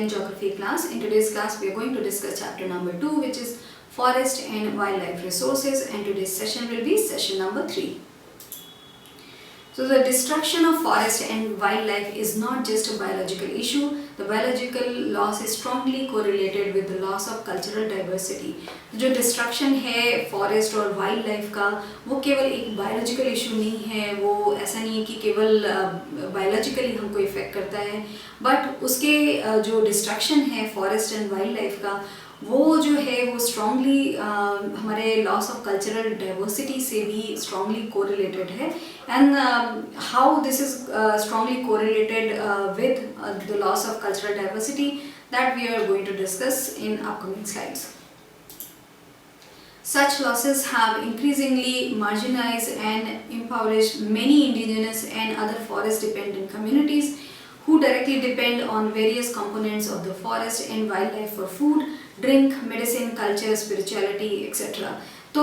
10 geography class. In today's class we are going to discuss chapter number 2, which is forest and wildlife resources, and today's session will be session number 3. So the destruction of forest and wildlife is not just a biological issue. The biological loss is strongly correlated with the loss of cultural diversity. जो destruction है forest और wildlife का, वो केवल एक biological issue नहीं है, वो ऐसा नहीं है कि केवल biologically हमको effect करता है, but उसके जो destruction है forest and wildlife का, वो जो है वो strongly हमारे loss of cultural diversity से भी strongly correlated है, and how this is strongly correlated with the loss of cultural diversity, that we are going to discuss in upcoming slides. Such losses have increasingly marginalized and impoverished many indigenous and other forest dependent communities who directly depend on various components of the forest and wildlife for food, drink, medicine, culture, spirituality, etc. So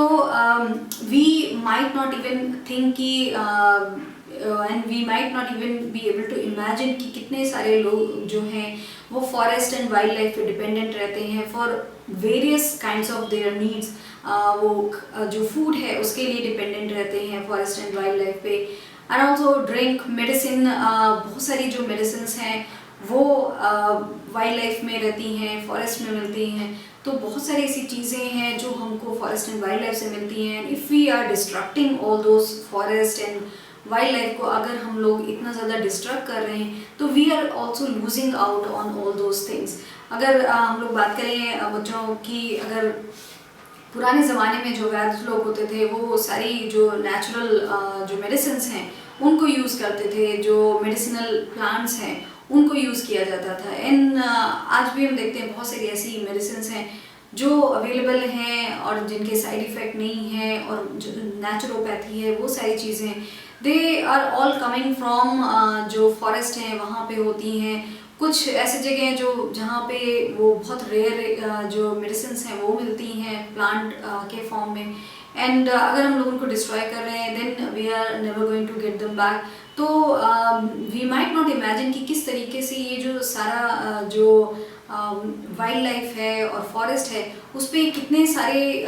we might not even think कि and we might not even be able to imagine कि कितने सारे लोग जो हैं वो forest and wildlife पे dependent रहते हैं for various kinds of their needs. वो जो food है उसके लिए dependent रहते हैं forest and wildlife पे, and also drink, medicine, बहुत सारी जो medicines हैं वो wildlife में रहती हैं, forest में मिलती हैं. तो बहुत सारी ऐसी चीज़ें हैं जो हमको फॉरेस्ट एंड वाइल्ड लाइफ से मिलती हैं. If we are destructing all those forest and wildlife को अगर हम लोग इतना ज़्यादा डिस्ट्रक्ट कर रहे हैं तो we are also losing out on all those things. अगर हम लोग बात करें बच्चों की, अगर पुराने ज़माने में जो वैद्य लोग होते थे वो सारी जो नेचुरल जो मेडिसिन्स हैं उनको यूज़ करते थे, जो मेडिसिनल प्लांट्स हैं उनको यूज़ किया जाता था. एंड आज भी हम देखते हैं बहुत सारी ऐसी मेडिसिन्स हैं जो अवेलेबल हैं और जिनके साइड इफ़ेक्ट नहीं है, और जो नेचुरोपैथी है वो सारी चीज़ें they are all coming from जो फॉरेस्ट हैं वहाँ पे होती हैं. कुछ ऐसे जगह हैं जो जहाँ पे वो बहुत रेयर जो मेडिसिन्स हैं वो मिलती हैं प्लांट के फॉर्म में, एंड अगर हम लोग उनको डिस्ट्रॉय कर रहे हैं then we are never going to get them back. तो वी माइट नॉट इमेजिन कि किस तरीके से ये जो सारा जो वाइल्ड लाइफ है और फॉरेस्ट है उस पर कितने सारे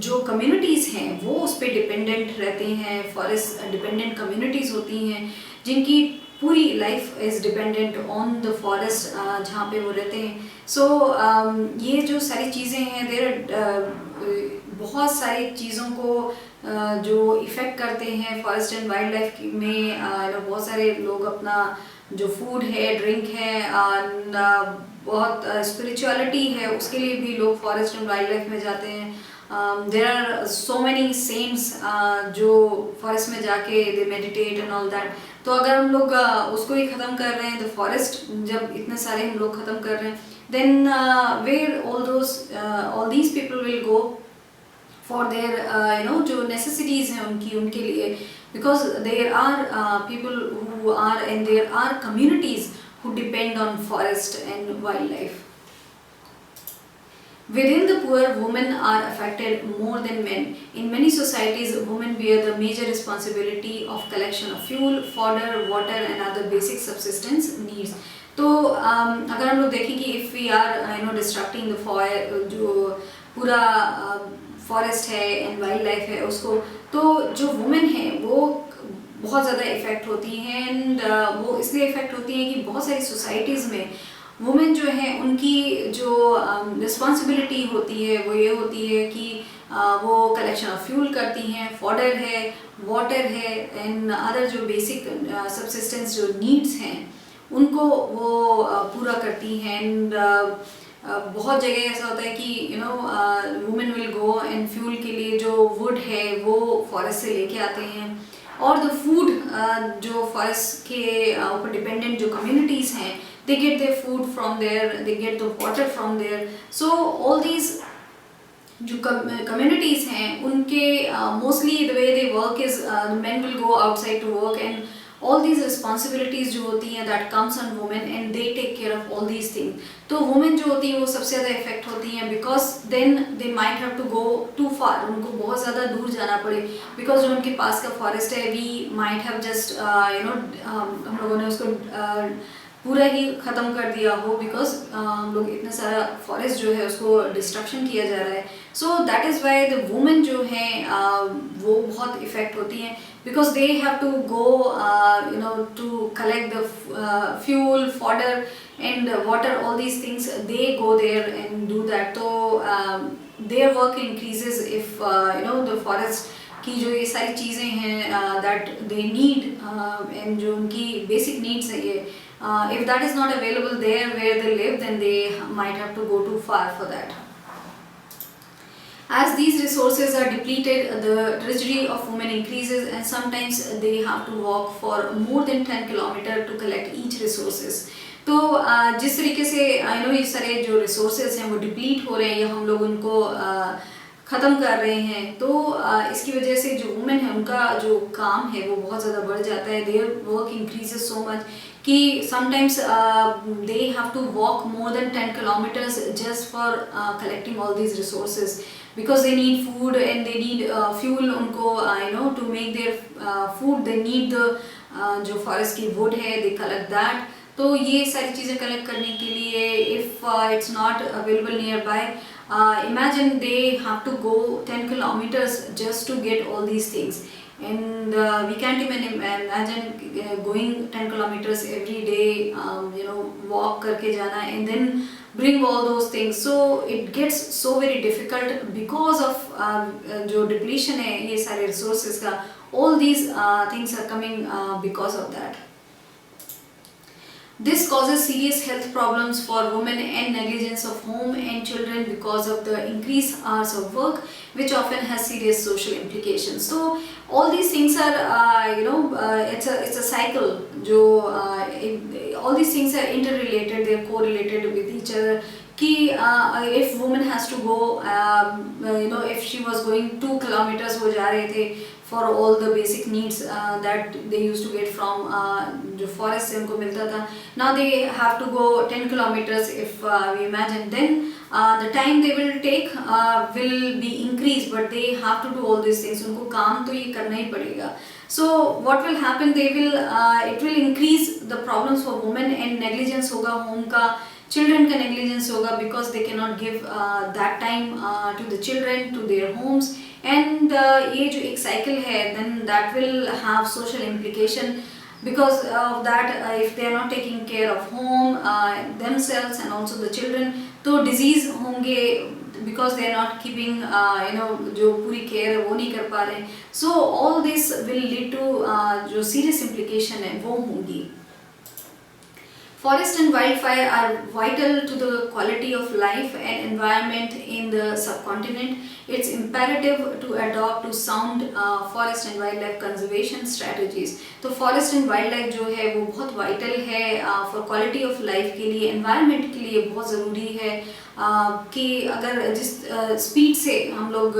जो कम्युनिटीज़ हैं वो उस पर डिपेंडेंट रहते हैं. फॉरेस्ट डिपेंडेंट कम्युनिटीज़ होती हैं जिनकी पूरी life is dependent on the forest जहाँ पे वो रहते हैं. सो ये जो सारी चीज़ें हैं देर बहुत सारी चीज़ों को जो इफ़ेक्ट करते हैं फॉरेस्ट एंड वाइल्ड लाइफ में. बहुत सारे लोग अपना जो फूड है, ड्रिंक है, बहुत स्पिरिचुअलिटी है उसके लिए भी लोग फॉरेस्ट एंड वाइल्ड लाइफ में जाते हैं. There are so many saints जो फॉरेस्ट में जाके they meditate and all that. तो अगर हम लोग उसको ही ख़त्म कर रहे हैं, द फॉरेस्ट जब इतने सारे हम लोग ख़त्म कर रहे हैं, then where all these people will go for their जो necessities हैं उनके लिए, because there are people who are and there are communities who depend on forest and wildlife. Within the poor, women are affected more than men. In many societies, women bear the major responsibility of collection of fuel, fodder, water and other basic subsistence needs. तो अगर हम लोग देखें कि if we are destructing the forest, जो पूरा forest है and wild life है उसको, तो जो वुमेन है वो बहुत ज़्यादा इफ़ेक्ट होती हैं. एंड वो इसलिए इफ़ेक्ट होती हैं कि बहुत सारी सोसाइटीज़ में वुमेन जो है उनकी जो रिस्पॉन्सिबिलिटी होती है वो ये होती है कि वो कलेक्शन ऑफ फ्यूल करती हैं, फॉडर है, वाटर है एंड अदर जो बेसिक सबसिस्टेंस जो नीड्स हैं उनको वो पूरा करती हैं. एंड बहुत जगह ऐसा होता है कि women will go and fuel के लिए जो वुड है वो फॉरेस्ट से लेके आते हैं, और द फूड जो फॉरेस्ट के ऊपर डिपेंडेंट जो कम्युनिटीज़ हैं they get their food from there, they get the water from there. So all these जो कम्युनिटीज़ हैं उनके mostly the way they work is men will go outside to work, and all these responsibilities जो होती हैं that comes on women and they take care of all these things. तो women जो होती हैं वो सबसे ज़्यादा इफेक्ट होती हैं because then they might have to go too far. उनको बहुत ज़्यादा दूर जाना पड़े because जो उनके पास का फॉरेस्ट है we might have just हम लोगों ने उसको पूरा ही ख़त्म कर दिया हो, बिकॉज हम लोग इतना सारा फॉरेस्ट जो है उसको डिस्ट्रक्शन किया जा रहा है. So that is why the women जो हैं वो बहुत इफ़ेक्ट होती हैं, because they have to go to collect the fuel, fodder and water, all these things. They go there and do that. तो their work increases if the forest की जो ये सारी चीज़ें हैं दैट दे नीड एंड जो उनकी basic needs है ये, if that is not available there where they live, then they might have to go too far for that. As these resources are depleted, the drudgery of women increases, and sometimes they have to walk for more than 10 kilometers to collect each resources. तो जिस तरीके से ये सारे जो resources हैं वो deplete हो रहे हैं या हम लोग उनको ख़त्म कर रहे हैं, तो इसकी वजह से जो वुमेन है उनका जो काम है वो बहुत ज़्यादा बढ़ जाता है. Their work increases so much कि sometimes they have to walk more than 10 kilometers just for collecting all these resources, because they need food and they need fuel. उनको to make their food they need the जो forest की wood है, they collect that. तो ये सारी चीज़ें collect करने के लिए if it's not available nearby, imagine they have to go 10 kilometers just to get all these things. And we can't even imagine going 10 kilometers every day, walk करके जाना and then bring all those things. So it gets so very difficult because of जो depletion है ये सारे resources का. All these things are coming because of that. This causes serious health problems for women and negligence of home and children because of the increased hours of work, which often has serious social implications. So all these things are it's a cycle. जो all these things are interrelated, they are correlated with each other. कि if woman has to go if she was going 2 kilometers वो जा रहे थे for all the basic needs that they used to get from जो forest से उनको मिलता था, now they have to go 10 kilometers if we imagine, then the time they will take will be increased, but they have to do all these things. उनको काम तो ये करना ही पड़ेगा. So what will happen, they will it will increase the problems for women and negligence होगा home का, children का negligence होगा because they cannot give that time to the children, to their homes. And ये जो एक cycle है, then that will have social implication because of that. If they are not taking care of home, themselves and also the children, तो disease होंगे because they are not keeping जो पूरी care है वो नहीं कर पा रहे. So all this will lead to जो serious implication है वो होंगी. Forest and wildfire are vital to the quality of life and environment in the subcontinent. It's imperative to adopt to sound forest and wildlife conservation strategies. तो forest and wildlife जो है वो बहुत vital है for quality of life के लिए, environment के लिए बहुत ज़रूरी है कि अगर जिस स्पीड से हम लोग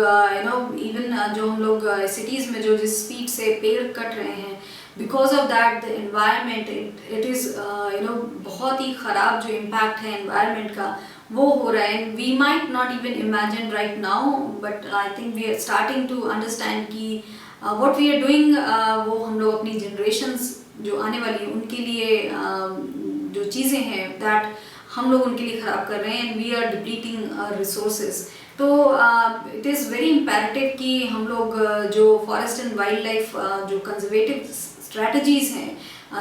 even जो हम लोग cities में जो जिस स्पीड से पेड़ कट रहे हैं, because of that the environment it is बहुत ही ख़राब जो impact है environment का वो हो रहा है. We might not even imagine right now, but I think we are starting to understand कि what we are doing वो हम लोग अपनी generations जो आने वाली है उनके लिए जो चीज़ें हैं that हम लोग उनके लिए ख़राब कर रहे हैं and we are depleting resources. तो it is very imperative कि हम लोग जो forest and wildlife जो conservative strategies हैं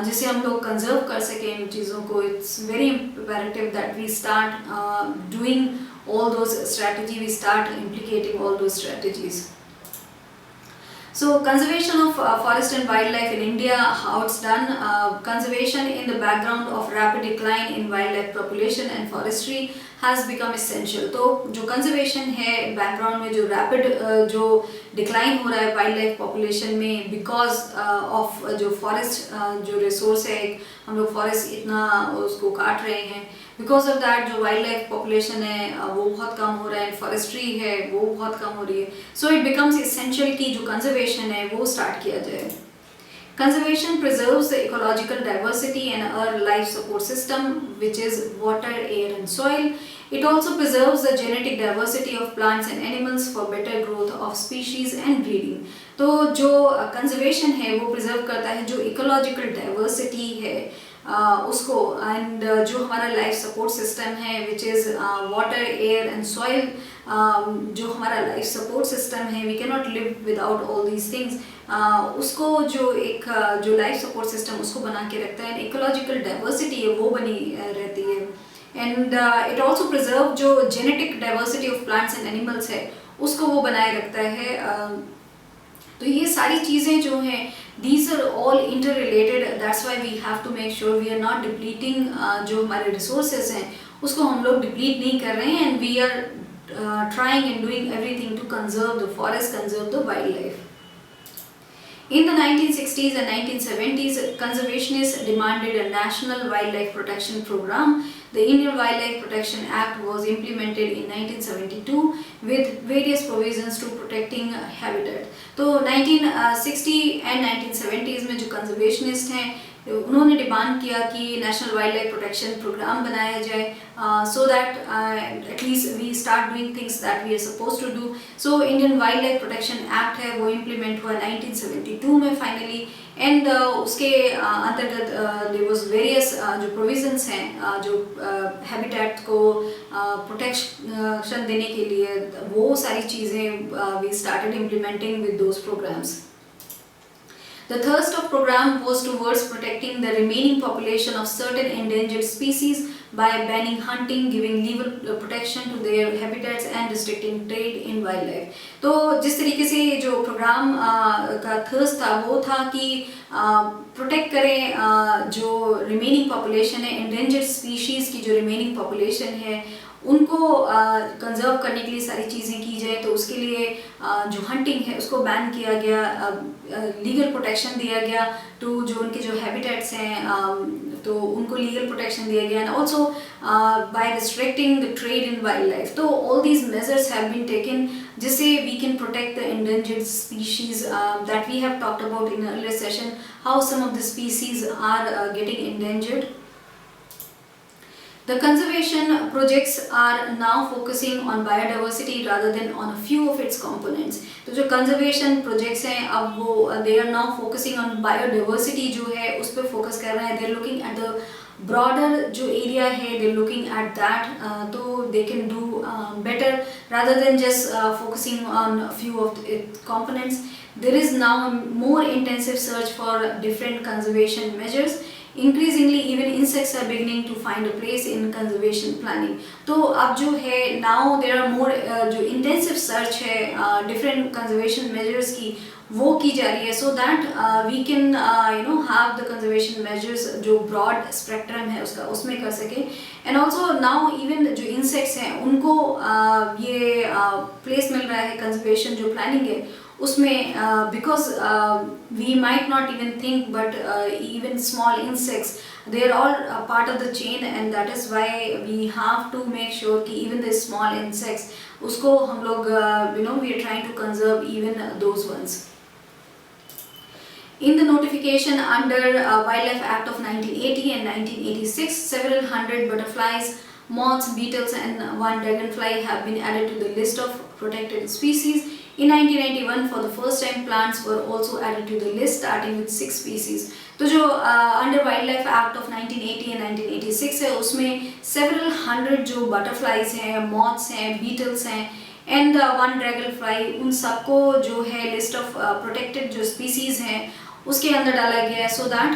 जिसे हम लोग कंजर्व कर सकें इन चीज़ों को, it's very imperative that we start doing all those strategies, we start implicating all those strategies. So conservation of forest and wildlife in India, how it's done, conservation in the background of rapid decline in wildlife population and forestry has become essential. तो जो conservation है background में जो rapid जो decline हो रहा है wildlife population में because of जो forest जो resource है, हम लोग forest इतना उसको काट रहे हैं, because of that जो wildlife population है वो बहुत कम हो रहा है, forestry है वो बहुत कम हो रही है. So it becomes essential कि जो conservation है वो start किया जाए. Conservation preserves the ecological diversity and our life support system, which is water, air and soil. It also preserves the genetic diversity of plants and animals for better growth of species and breeding. तो जो conservation है वो preserve करता है जो ecological diversity है उसको, and जो हमारा लाइफ सपोर्ट सिस्टम है which is water, air and soil, जो हमारा लाइफ सपोर्ट सिस्टम है, we can not live without all these things, उसको जो एक जो लाइफ सपोर्ट सिस्टम उसको बना के रखता है, इकोलॉजिकल डाइवर्सिटी है वो बनी रहती है, एंड इट ऑल्सो प्रिजर्व जो genetic diversity of plants and animals है उसको वो बनाए रखता है। तो ये सारी चीज़ें जो हैं these are all interrelated, that's why we have to make sure we are not depleting जो हमारे resources हैं उसको हम लोग deplete नहीं कर रहे हैं, and we are trying and doing everything to conserve the forest, conserve the wildlife. In the 1960s and 1970s, conservationists demanded a national wildlife protection program. The Indian Wildlife Protection Act was implemented in 1972 with various provisions to protecting habitat. तो 1960 and 1970s में जो conservationists हैं उन्होंने demand किया कि national wildlife protection programme बनाया जाए, so that at least we start doing things that we are suppose to do. So Indian wildlife protection act है वो इम्प्लीमेंट हुआ 1972 में फाइनली, एंड उसके अंतर्गत देयर वाज वेरियस जो प्रोविजंस हैं जो हैबिटेट को प्रोटेक्शन देने के लिए, वो सारी चीज़ें we started implementing with those programmes. The thrust of program was towards protecting the remaining population of certain endangered species by banning hunting, giving legal protection to their habitats and restricting trade in wildlife. तो जिस तरीके से जो programme का thirst था वो था कि प्रोटेक्ट करें जो रिमेनिंग पॉपुलेशन है, एंडेंजर्ड स्पीशीज़ की जो रिमेनिंग पॉपुलेशन है उनको कंजर्व करने के लिए सारी चीज़ें की जाए. तो उसके लिए जो हंटिंग है उसको बैन किया गया, लीगल प्रोटेक्शन दिया गया टू जो उनके जो हैबिटेट्स हैं तो उनको लीगल प्रोटेक्शन दिया गया, and also by restricting the trade in wildlife. तो all these measures have been taken जिससे we can protect the endangered species that we have talked about in earlier session, how some of the species are getting endangered. The conservation projects are now focusing on biodiversity rather than on a few of its components. तो जो conservation projects हैं अब वो they are now focusing on biodiversity जो है उस पर focus कर रहे हैं. They are looking at the broader जो area है, they are looking at that, तो they can do better rather than just focusing on a few of its components. There is now a more intensive search for different conservation measures. Increasingly even insects are beginning to find a place in conservation planning. तो अब जो है now there are more जो intensive search है different conservation measures की वो की जा रही है, so that we can have the conservation measures जो broad spectrum है उसका उसमें कर सके. And also now even जो insects हैं उनको ये place मिल रहा है conservation जो planning है उसमें, because we might not even think, but even small insects, they are all part of the chain, and that is why we have to make sure कि even the small insects उसको हम लोग we are trying to conserve even those ones. In the notification under Wildlife Act of 1980 and 1986, several hundred butterflies, moths, beetles and one dragonfly have been added to the list of protected species. In 1991, for the first time, plants were also added to the list, starting with 6 species. तो जो under Wildlife Act of 1980 and 1986 है उसमें several hundred जो butterflies हैं, moths हैं, beetles हैं and one dragonfly, उन सबको जो है list of protected जो species हैं उसके अंदर डाला गया है, so that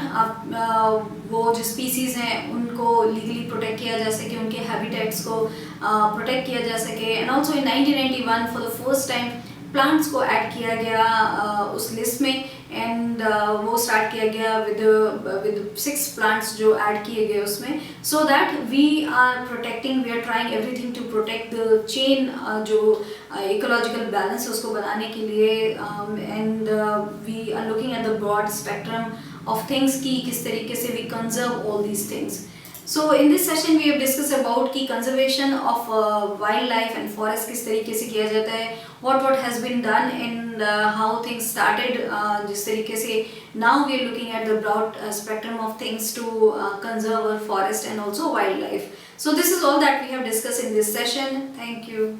वो जो species हैं उनको legally protect किया जा सके, उनके habitats को protect किया जा सके. And also in 1991 for the first time plants को ऐड किया गया उस लिस्ट में, एंड वो स्टार्ट किया गया विद 6 प्लांट्स जो ऐड किए गए उसमें, so that we are protecting, we are trying everything to protect the chain जो इकोलॉजिकल बैलेंस है उसको बनाने के लिए, and we are looking at the broad spectrum of things की किस तरीके से we conserve all these things. So in this session we have discussed about की conservation of wildlife and forest किस तरीके से किया जाता है, what has been done and how things started, जिस तरीके से now we are looking at the broad spectrum of things to conserve our forest and also wildlife. So this is all that we have discussed in this session. Thank you.